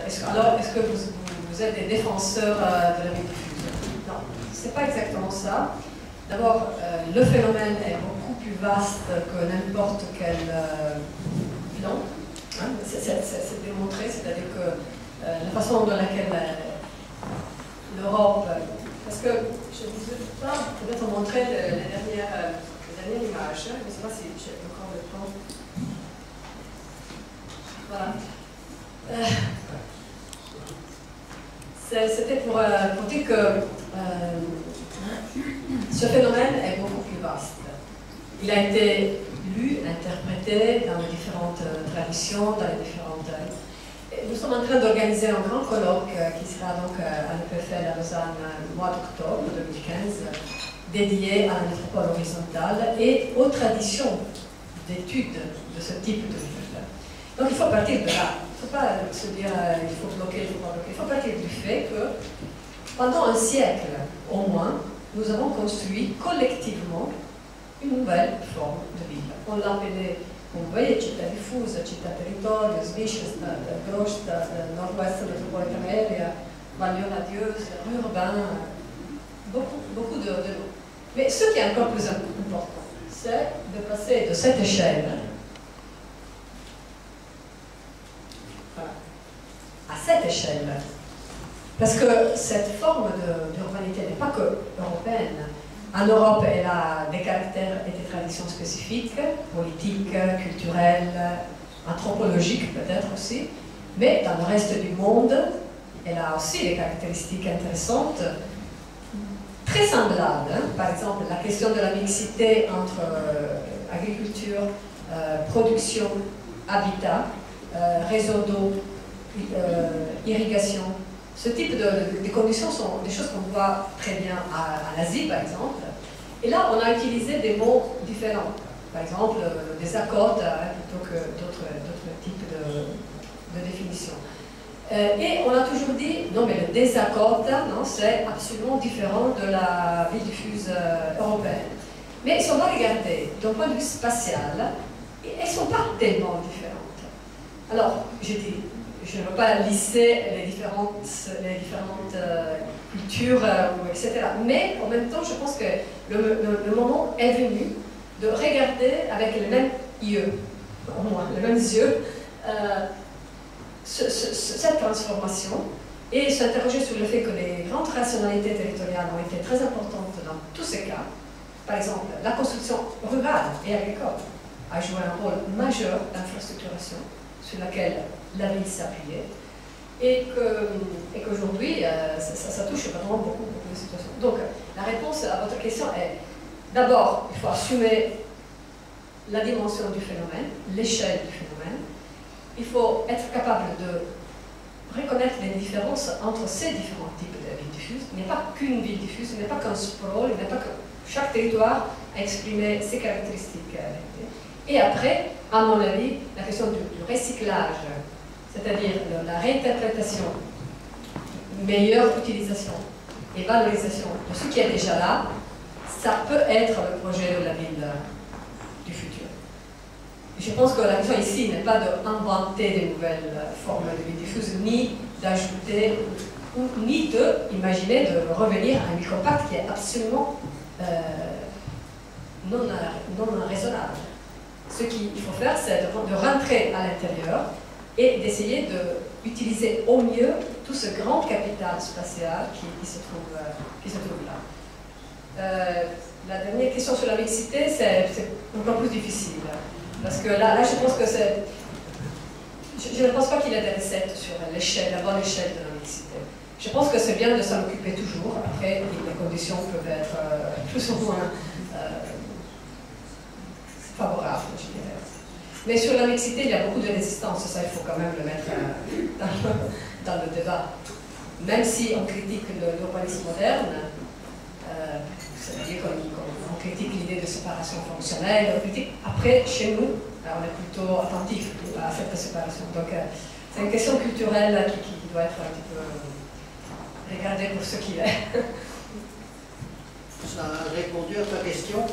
Est-ce que vous êtes des défenseurs de la ville diffuse? Non, c'est pas exactement ça. D'abord, le phénomène est beaucoup plus vaste que n'importe quel plan. Hein? C'est démontré, c'est-à-dire que la façon dans laquelle l'Europe... Parce que je ne vous ai pas peut-être montré les dernières images. Je ne sais pas si j'ai encore le temps. Voilà. C'était pour dire que ce phénomène est beaucoup plus vaste. Il a été lu, interprété dans les différentes traditions, dans les différentes... Nous sommes en train d'organiser un grand colloque qui sera donc à l'EPFL à Lausanne au mois d'octobre 2015, dédié à la métropole horizontale et aux traditions d'études de ce type de ville. Donc il faut partir de là. Il ne faut pas se dire il faut bloquer, il faut pas bloquer. Il faut partir du fait que pendant un siècle au moins, nous avons construit collectivement une nouvelle forme de ville. On l'appelait, vous voyez, città diffusa, città territorio, Sviches, Grost, Nord-Ouest Metropolitan Area, Banlieue radieuse, urbain, beaucoup de noms. Mais ce qui est encore plus important, c'est de passer de cette échelle à cette échelle. Parce que cette forme d'urbanité n'est pas que européenne. En Europe, elle a des caractères et des traditions spécifiques, politiques, culturelles, anthropologiques peut-être aussi, mais dans le reste du monde, elle a aussi des caractéristiques intéressantes, très semblables. Hein. Par exemple, la question de la mixité entre agriculture, production, habitat, réseau d'eau, irrigation. Ce type de conditions sont des choses qu'on voit très bien à l'Asie, par exemple. Et là, on a utilisé des mots différents. Par exemple, des accords plutôt que d'autres types de définitions. Et on a toujours dit, non mais le désaccord, c'est absolument différent de la vie diffuse européenne. Mais si on va regarder d'un point de vue spatial, elles ne sont pas tellement différentes. Alors, je dis, je ne veux pas lisser les différentes cultures, etc. Mais en même temps, je pense que le moment est venu de regarder avec les mêmes yeux, au moins, les mêmes yeux, cette transformation et s'interroger sur le fait que les grandes rationalités territoriales ont été très importantes dans tous ces cas. Par exemple, la construction rurale et agricole a joué un rôle majeur d'infrastructuration sur laquelle la ville s'appuyait, et qu'aujourd'hui, ça touche vraiment beaucoup de situations. Donc, la réponse à votre question est, d'abord, il faut assumer la dimension du phénomène, l'échelle du phénomène. Il faut être capable de reconnaître les différences entre ces différents types de villes diffuses. Il n'y a pas qu'une ville diffuse, il n'y a pas qu'un sprawl, il n'y a pas que chaque territoire a exprimé ses caractéristiques. Et après, à mon avis, la question du recyclage, c'est-à-dire la réinterprétation, meilleure utilisation et valorisation de ce qui est déjà là, ça peut être le projet de la ville du futur. Je pense que la question ici n'est pas d'inventer des nouvelles formes de vie diffuse, ni d'ajouter, ni d'imaginer de revenir à un micropact qui est absolument non raisonnable. Ce qu'il faut faire, c'est de rentrer à l'intérieur et d'essayer d'utiliser au mieux tout ce grand capital spatial qui se trouve là. La dernière question sur la mixité, c'est encore plus difficile. Parce que là je pense que c'est... Je ne pense pas qu'il y ait des recettes sur la bonne échelle de la mixité. Je pense que c'est bien de s'en occuper toujours. Après, les conditions peuvent être plus ou moins favorables, je dirais. Mais sur la mixité, il y a beaucoup de résistance, ça il faut quand même le mettre dans le débat. Même si on critique l'urbanisme moderne, c'est-à-dire qu'on critique l'idée de séparation fonctionnelle, on critique, après, chez nous, on est plutôt attentif à cette séparation. Donc c'est une question culturelle qui doit être un petit peu regardée pour ce qu'il est. Ça a répondu à ta question?